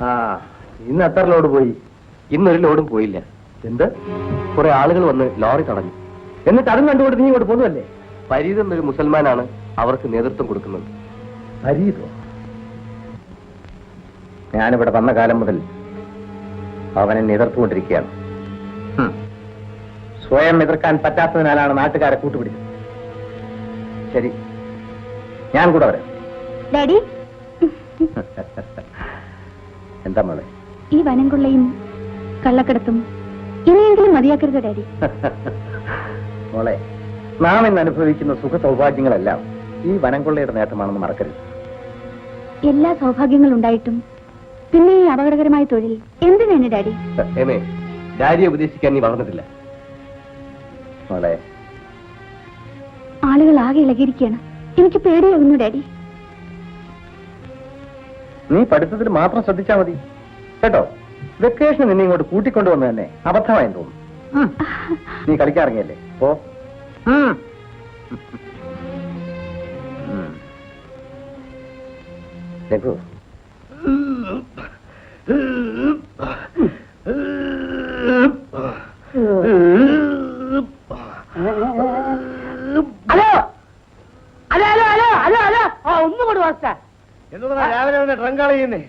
ആ, ഇന്ന് എത്ര ലോഡ് പോയി? ഇന്നൊരു ലോഡും പോയില്ല. എന്ത്? കുറെ ആളുകൾ വന്ന് ലോറി തടഞ്ഞു. എന്നിട്ട് അതും കണ്ടുകൊണ്ട് നീ ഇങ്ങോട്ട് പോകുന്നല്ലേ? ഫരീദ് എന്നൊരു മുസൽമാനാണ് അവർക്ക് നേതൃത്വം കൊടുക്കുന്നത്. ഫരീദോ? ഞാനിവിടെ വന്ന കാലം മുതൽ അവനെ എതിർത്തുകൊണ്ടിരിക്കുകയാണ്. സ്വയം എതിർക്കാൻ പറ്റാത്തതിനാലാണ് നാട്ടുകാരെ കൂട്ടുപിടിച്ചത്. ശരി, ഞാൻ കൂടെ വരാം. ഡാഡി, എന്താ മോളെ? ഈ വനം കൊള്ളയും കള്ളക്കടത്തും ഇനിയെങ്കിലും മതിയാക്കരുത് ഡാഡി. മോളെ, നാം ഇന്ന് അനുഭവിക്കുന്ന സുഖ സൗഭാഗ്യങ്ങളെല്ലാം ഈ വനം കൊള്ളയുടെ നേട്ടമാണെന്ന് മറക്കരുത്. എല്ലാ സൗഭാഗ്യങ്ങളുണ്ടായിട്ടും പിന്നെ ഈ അപകടകരമായ തൊഴിൽ എന്തിനാണ് ഡാഡി? ഡാഡിയെ ഉപദേശിക്കാൻ നീ വളർന്നിട്ടില്ല. മോളെ, ആളുകൾ ആകെ ഇളകിയിരിക്കുകയാണ്. എനിക്ക് പേടിയാകുന്നു ഡാഡി. നീ പഠിത്തത്തിൽ മാത്രം ശ്രദ്ധിച്ചാൽ മതി കേട്ടോ. വെക്കേഷൻ നിന്നെ ഇങ്ങോട്ട് കൂട്ടിക്കൊണ്ടുവന്ന് തന്നെ അബദ്ധമായി തോന്നുന്നു. നീ കളിക്കാറിങ്ങല്ലേ? പോ. Raghu, hello hello hello hello hello hello ഒന്നും കൊണ്ട് വാസ്ത രാവിലെ ട്രങ്കാള ചെയ്യുന്നേ?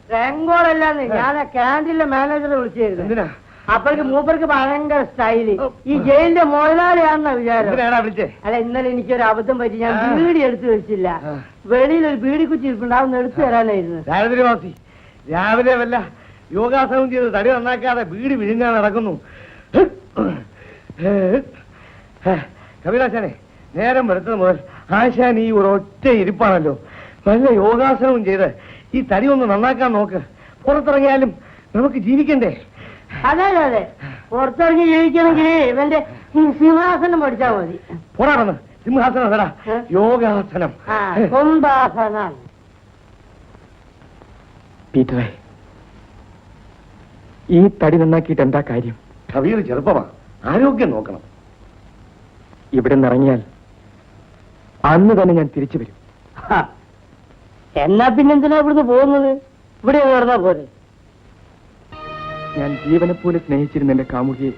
ട്രങ്കോളല്ലാന്ന് ഞാൻ ക്യാൻറ്റീനിലെ മാനേജറെ വിളിച്ചായിരുന്നു. എന്തിനാ? അപ്പോഴേക്ക് മൂപ്പർക്ക് ഭയങ്കര സ്റ്റൈല്. ഈ ജയിലിന്റെ മുതലാളിയാണെന്ന വിചാരം. അല്ല, ഇന്നലെ എനിക്കൊരു അബദ്ധം പറ്റി. ഞാൻ ബീഡി എടുത്തു വെച്ചില്ല. വെളിയിൽ ഒരു ബീഡി കുറ്റി ഇരിപ്പുണ്ട്, അതൊന്ന് എടുത്തു തരാനായിരുന്നു. രാവിലെ വല്ല യോഗാസനം ചെയ്ത് തടി നന്നാക്കാതെ ബീഡി വിഴുങ്ങാൻ നടക്കുന്നു. കപിലാശാനെ, നേരം വെളുത്തത് മുതൽ ആശാൻ ഈ ഒരൊറ്റ ഇരിപ്പാണല്ലോ. നല്ല യോഗാസനവും ചെയ്ത് ഈ തടി ഒന്ന് നന്നാക്കാൻ നോക്ക്. പുറത്തിറങ്ങിയാലും നമുക്ക് ജീവിക്കണ്ടേ? അതെ അതെ അതെ, പുറത്തിറങ്ങി ജീവിക്കണമെങ്കിൽ ഇവന്റെ സിംഹാസനം പഠിച്ചാൽ മതി. പോരാടുന്നു. സിംഹാസനം അല്ലടാ, യോഗാസനം. കുംഭാസനം. പീറ്ററെ, ഈ തടി നന്നാക്കിയിട്ട് എന്താ കാര്യം? കവിയിൽ ചെറുപ്പമാ, ആരോഗ്യം നോക്കണം. ഇവിടെ നിന്നിറങ്ങിയാൽ അന്ന് തന്നെ ഞാൻ തിരിച്ചു വരും. എന്നാ പിന്നെന്തിനാ ഇവിടുന്ന് പോകുന്നത്? ഇവിടെ നടന്നാ പോലെ. ഞാൻ ജീവനെ പോലെ സ്നേഹിച്ചിരുന്ന എന്റെ കാമുകിയെ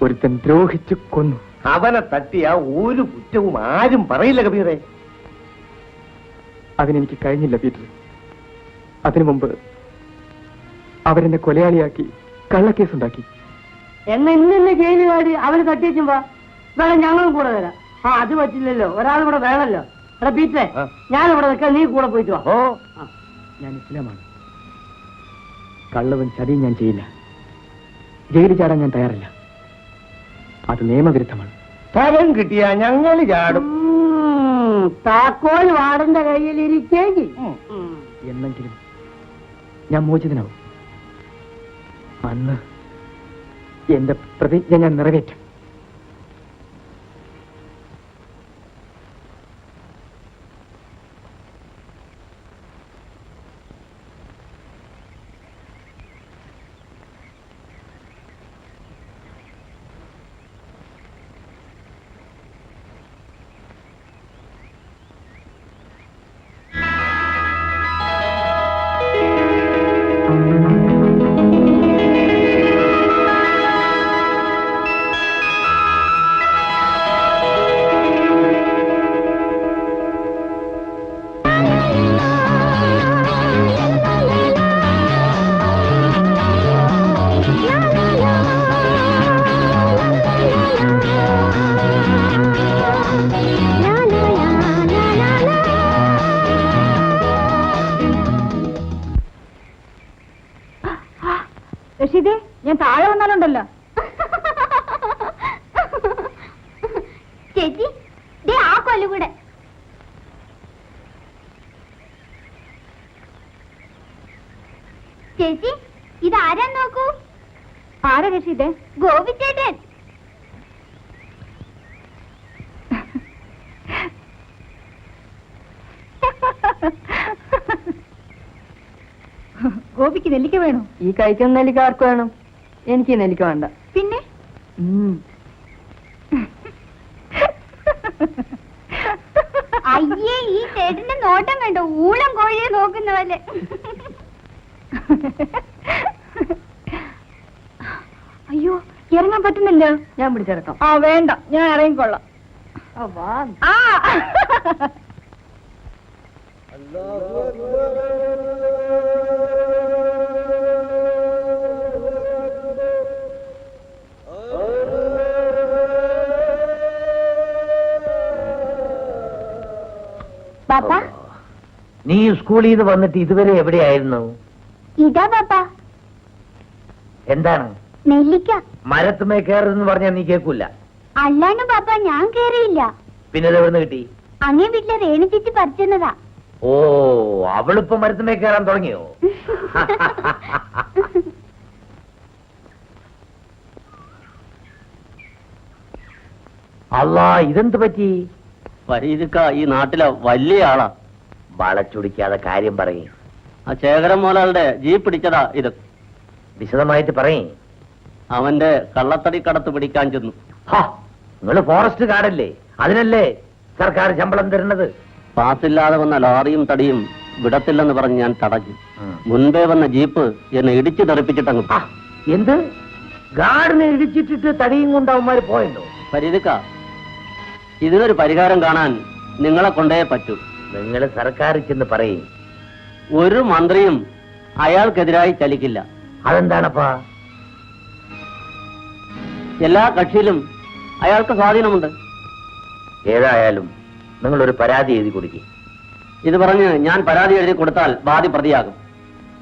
ഒരുത്തൻ ദ്രോഹിച്ചു കൊന്നു. അവനെ തട്ടിയ ഒരു കുറ്റവും ആരും പറയില്ല കബീറെ. അതിനെനിക്ക് കഴിഞ്ഞില്ല പീറ്റർ. അതിനു മുമ്പ് അവരെന്നെ കൊലയാളിയാക്കി കള്ളക്കേസുണ്ടാക്കി. എന്നാ ഇന്നെ ജയിലിൽ കാടി അവന് തട്ടിച്ചുമ്പോ വേണം ഞങ്ങളും കൂടെ വരാം. അത് പറ്റില്ലല്ലോ, ഒരാൾ കൂടെ വേണല്ലോ. എടാ പീറ്ററെ, ഞാനിവിടെ നിൽക്കാൻ, നീ കൂടെ പോയിട്ട് വാ. ഞാൻ ഇസ്ലാമാണ്. കള്ളവും ചതിയും ഞാൻ ചെയ്യില്ല. ജയിലിൽ ചാടാൻ ഞാൻ തയ്യാറല്ല. അത് നിയമവിരുദ്ധമാണ്. സ്ഥലം കിട്ടിയാ ഞങ്ങൾ ചാടും. താക്കോൽ വാടന്റെ കയ്യിലിരിക്കേക്ക് എന്നെങ്കിലും ഞാൻ മോചിതനാവും. അന്ന് എന്റെ പ്രതിജ്ഞ ഞാൻ നിറവേറ്റും. റഷീദേ, ഞാൻ താഴെ വന്നാലുണ്ടല്ലോ. ചേച്ചി, ആ കൊല്ലുകൂടെ. ചേച്ചി, ഇതാരാ നോക്കൂ. ആരാ റഷീദേ? ഗോപിച്ചേട്ടൻ. ഗോപിക്ക് നെല്ലിക്ക വേണോ? ഈ കഴിക്കുന്ന നെല്ലിക്ക ആർക്ക് വേണം? എനിക്ക് നെല്ലിക്ക വേണ്ട. പിന്നെ അയ്യേ, ഈ ചേട്ടന്റെ നോട്ടം കണ്ടോ, ഊളം കോഴിയെ നോക്കുന്ന പോലെ. അയ്യോ, ഇറങ്ങാൻ പറ്റുന്നില്ല. ഞാൻ പിടിച്ചിറക്കാം. ആ വേണ്ട, ഞാൻ ഇറങ്ങിക്കൊള്ളാം. ആ പാപ്പ, നീ സ്കൂളിൽ നിന്ന് വന്നിട്ട് ഇതുവരെ എവിടെയായിരുന്നു? ഇതാ പാപ്പ എന്താണ്? നെല്ലിക്ക. മരത്തുമേ കയറുന്നു പറഞ്ഞാൽ നീ കേൾക്കൂല. അല്ലാണ്ട് പാപ്പ ഞാൻ കേറിയില്ല. പിന്നെ ഇതെവിടുന്ന് കിട്ടി? അങ്ങേ വീട്ടിലെ രേണു ചേച്ചി പറിച്ചെന്നതാ. ഓ, അവളിപ്പോ മരത്തുമേ കയറാൻ തുടങ്ങിയോ? അല്ലാ, ഇതെന്ത് പറ്റി? ഫരീദക്ക ഈ നാട്ടിലെ വലിയ ആളാ. വളച്ചൊടിക്കാതെ കാര്യം പറയും. ആ ശേഖരൻ മോലാളുടെ ജീപ്പ് പിടിച്ചതാ ഇത്. വിശദമായിട്ട് പറയും. അവന്റെ കള്ളത്തടി കടത്ത് പിടിക്കാൻ ചെന്നു. നിങ്ങള് ഫോറസ്റ്റ് ഗാർഡല്ലേ, അതിനല്ലേ സർക്കാർ ശമ്പളം തരുന്നത്? പാസില്ലാതെ വന്ന ലോറിയും തടിയും വിടത്തില്ലെന്ന് പറഞ്ഞ് ഞാൻ തടഞ്ഞു. മുൻപേ വന്ന ജീപ്പ് എന്നെ ഇടിച്ചു തെറിപ്പിച്ചിട്ടങ്ങ്. എന്ത്? ഗാർഡിനെ ഇടിച്ചിട്ടിട്ട് തടിയും കൊണ്ട് അവന്മാര് പോയല്ലോ? ഫരീദക്ക, ഇതിനൊരു പരിഹാരം കാണാൻ നിങ്ങളെ കൊണ്ടേ പറ്റൂ. നിങ്ങൾ സർക്കാർ ചെന്ന് പറയും. ഒരു മന്ത്രിയും അയാൾക്കെതിരായി ചലിക്കില്ല. അതെന്താണപ്പാ? എല്ലാ കക്ഷിയിലും അയാൾക്ക് സ്വാധീനമുണ്ട്. ഏതായാലും നിങ്ങളൊരു പരാതി എഴുതി കൊടുക്കും. ഇത് പറഞ്ഞ് ഞാൻ പരാതി എഴുതി കൊടുത്താൽ വാദി പ്രതിയാകും,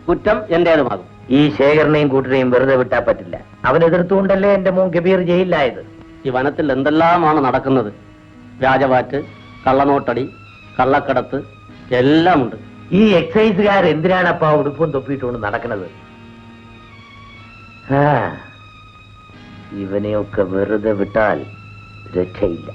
കുറ്റം എന്റേതുമാകും. ഈ ശേഖരനെയും കൂട്ടരെയും വെറുതെ വിട്ടാ പറ്റില്ല. അവനെതിർത്തുകൊണ്ടല്ലേ എന്റെ മോൻ കബീർ ജയിലിലായത്. ഈ വനത്തിൽ എന്തെല്ലാമാണ് നടക്കുന്നത്. രാജവാറ്റ്, കള്ളനോട്ടടി, കള്ളക്കടത്ത് എല്ലാമുണ്ട്. ഈ എക്സൈസുകാർ എന്തിനാണപ്പാ ഉടുപ്പും തൊപ്പിയിട്ടുകൊണ്ട് നടക്കുന്നത്? ഇവനെയൊക്കെ വെറുതെ വിട്ടാൽ രക്ഷയില്ല.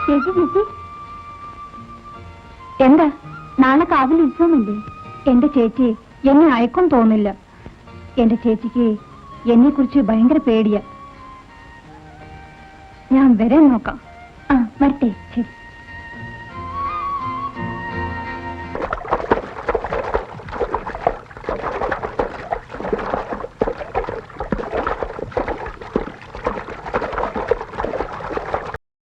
ചേച്ചി ചേച്ചി, എന്താ? നാളെ കാവിൽ ഉത്സവമില്ലേ? എന്റെ ചേച്ചി എന്നെ അയക്കും തോന്നില്ല. എന്റെ ചേച്ചിക്ക് എന്നെ കുറിച്ച് ഭയങ്കര പേടിയാ. ഞാൻ വരാൻ നോക്കാം. ആ വരട്ടെ. ശരി.